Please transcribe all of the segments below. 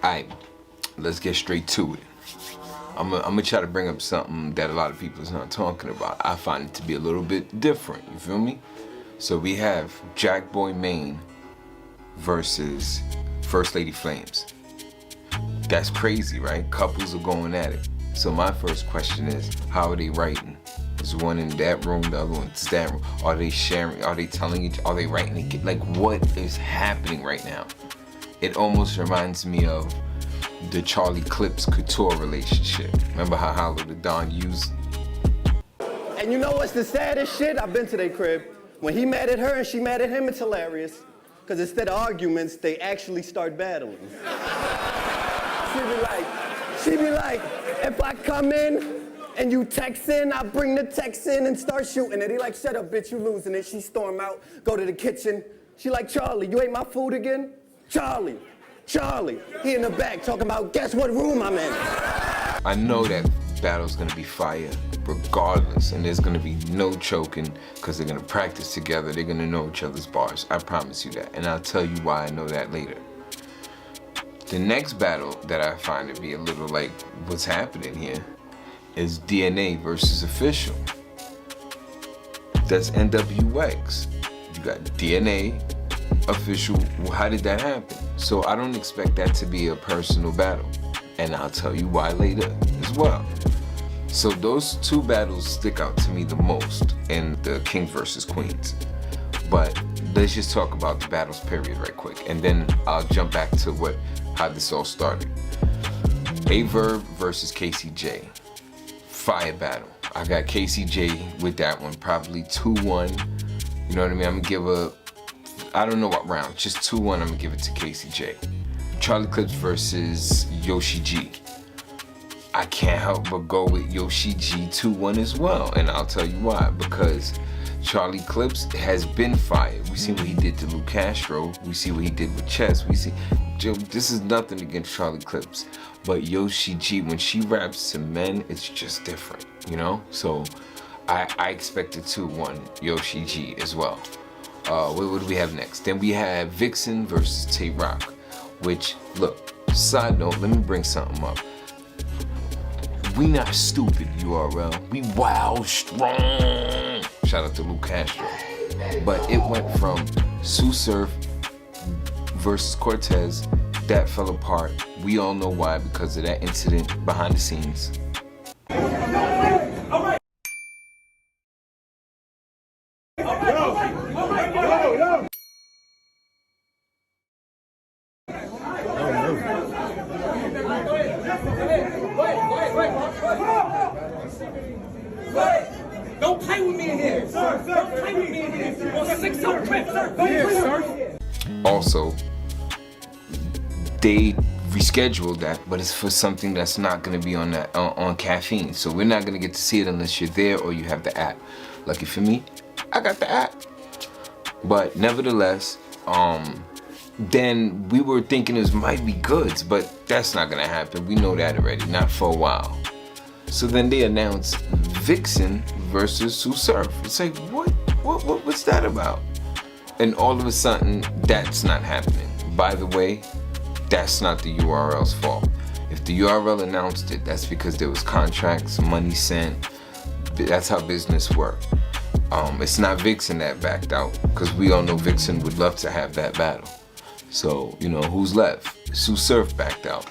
Alright, let's get straight to it. I'm gonna try to bring up something that a lot of people is not talking about. I find it to be a little bit different, you feel me? So we have Jack Boy Maine versus First Lady Flames. That's crazy, right? Couples are going at it. So my first question is, how are they writing? Is one in that room, the other one's that room? Are they sharing? Are they telling each? Are they writing it? Like, what is happening right now? It almost reminds me of the Charlie Clips Couture relationship. Remember how Hollow the Don used? And you know what's the saddest shit? I've been to their crib. When he mad at her and she mad at him, it's hilarious. Because instead of arguments, they actually start battling. She be like, if I come in and you text in, I bring the text in and start shooting it. He like, shut up, bitch, you losing it. She storm out, go to the kitchen. She like, Charlie, you ate my food again? Charlie, he in the back talking about, guess what room I'm in? I know that battle's gonna be fire regardless, and there's gonna be no choking because they're gonna practice together. They're gonna know each other's bars. I promise you that, and I'll tell you why I know that later. The next battle that I find to be a little like what's happening here is DNA versus Official. That's NWX. You got DNA, Official. How did that happen? So I don't expect that to be a personal battle, and I'll tell you why later as well. So those two battles stick out to me the most in the Kings versus Queens. But let's just talk about the battles period right quick, and then I'll jump back to how this all started. Averb versus KCJ. Fire battle. I got KCJ with that one, probably 2-1. You know what I mean? I'm gonna give I don't know what round, just 2-1, I'm gonna give it to KCJ. Charlie Clips versus Yoshi G. I can't help but go with Yoshi G 2-1 as well, and I'll tell you why. Because Charlie Clips has been fired. We see what he did to Lou Castro. We see what he did with Chess. We see, Joe, this is nothing against Charlie Clips, but Yoshi G, when she raps to men, it's just different, you know? So I expect a 2-1 Yoshi G as well. What do we have next? Then we have Vixen versus Tay Rock, which, look, side note, let me bring something up. We not stupid, URL. We wild strong. Shout out to Lou Castro. But it went from Sue Surf versus Cortez. That fell apart. We all know why, because of that incident behind the scenes. Don't play with me in here. Don't play with me in here. You're 6-0 Crip. Don't play with me. Also, they rescheduled that, but it's for something that's not going to be on that on caffeine. So we're not going to get to see it unless you're there or you have the app. Lucky for me, I got the app. But nevertheless, then we were thinking this might be goods, but that's not going to happen. We know that already, not for a while. So then they announced Vixen versus Sue Surf. It's like, what's that about? And all of a sudden, that's not happening. By the way, that's not the URL's fault. If the URL announced it, that's because there was contracts, money sent. That's how business works. It's not Vixen that backed out, because we all know Vixen would love to have that battle. So, you know, who's left? Sue Surf backed out.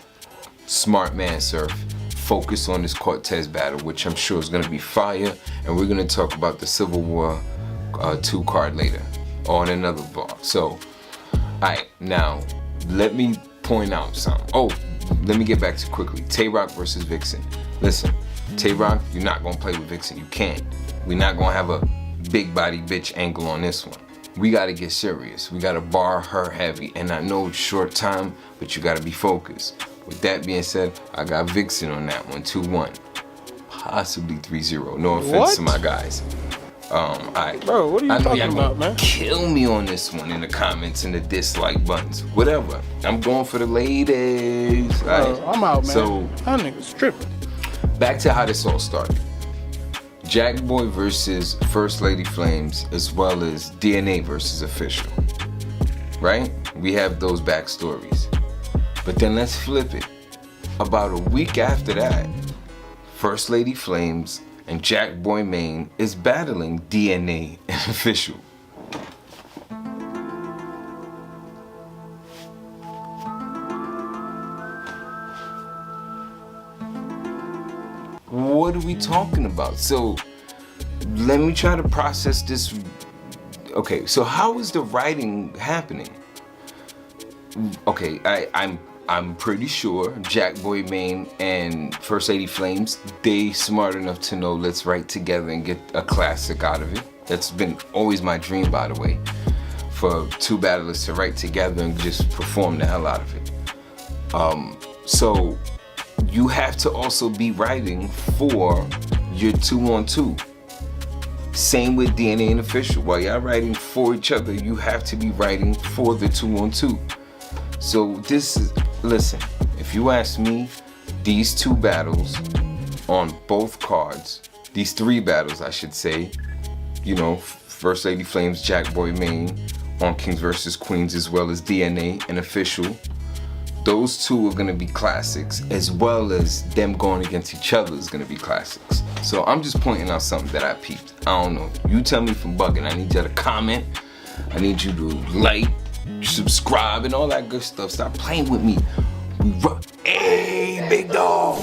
Smart man, Surf. Focus on this Cortez battle, which I'm sure is going to be fire, and we're going to talk about the Civil War 2 card later on another bar. So, alright, now let me point out something. Oh, let me get back to quickly. Tay Rock versus Vixen. Listen, Tay Rock, you're not going to play with Vixen. You can't. We're not going to have a big body bitch angle on this one. We got to get serious. We got to bar her heavy, and I know it's short time, but you got to be focused. With that being said, I got Vixen on that one, 2-1. Possibly 3-0. No offense to my guys. Alright. Bro, what are you talking about, man? Kill me on this one in the comments and the dislike buttons. Whatever. I'm going for the ladies. Bro, I'm out, man. So, that nigga's tripping. Back to how this all started. Jack Boy versus First Lady Flames, as well as DNA versus Official. Right? We have those backstories. But then let's flip it. About a week after that, First Lady Flames and Jack Boy Maine is battling DNA and Official. What are we talking about? So let me try to process this. Okay, so how is the writing happening? Okay, I'm pretty sure Jack Boy Maine and First Lady Flames, they smart enough to know let's write together and get a classic out of it. That's been always my dream, by the way, for two battlers to write together and just perform the hell out of it. So you have to also be writing for your 2-on-2. Same with DNA and Official. While y'all writing for each other, you have to be writing for the 2-on-2. So this is, listen, if you ask me, these two battles on both cards, these three battles I should say, you know, First Lady Flames, Jack Boy Maine on Kings vs. Queens, as well as DNA and Official, those two are gonna be classics, as well as them going against each other is gonna be classics. So I'm just pointing out something that I peeped. I don't know, you tell me if I'm bugging. I need you to comment, I need you to like, subscribe, and all that good stuff. Stop playing with me. Hey, big dog.